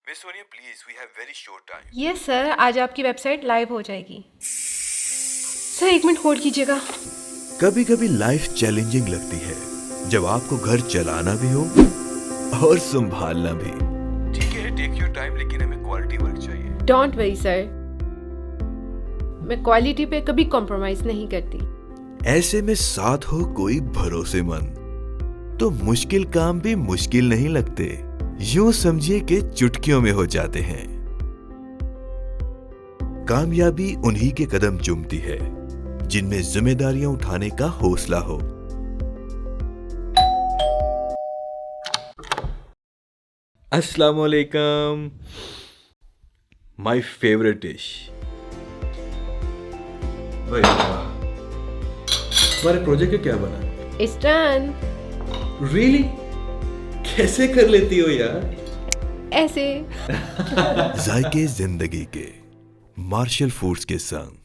Miss Sonia, please, we have very short time. Yes sir, आज आपकी website live हो जाएगी। सर 1 मिनट होल्ड कीजिएगा। कभी कभी लाइफ चैलेंजिंग लगती है जब आपको घर चलाना भी हो और संभालना भी। ठीक है, टेक योर टाइम, लेकिन हमें क्वालिटी वर्क चाहिए। डोंट वरी सर, मैं क्वालिटी पे कभी कॉम्प्रोमाइज नहीं करती। ऐसे में साथ हो कोई भरोसेमंद तो मुश्किल काम भी मुश्किल नहीं लगते, यूं समझिए कि चुटकियों में हो जाते हैं। कामयाबी उन्हीं के कदम चूमती है जिनमें जिम्मेदारियां उठाने का हौसला हो। अस्सलाम वालेकुम। My favourite dish. भाई हमारे प्रोजेक्ट का क्या बना? It's done. रियली? कैसे कर लेती हो यार? ऐसे जायके जिंदगी के मार्शल फूड्स के संग